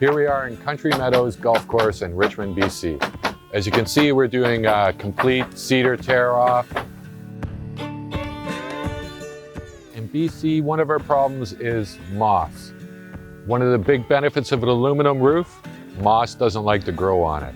Here we are in Country Meadows Golf Course in Richmond, BC. As you can see, we're doing a complete cedar tear-off. In BC, one of our problems is moss. One of the big benefits of an aluminum roof, moss doesn't like to grow on it.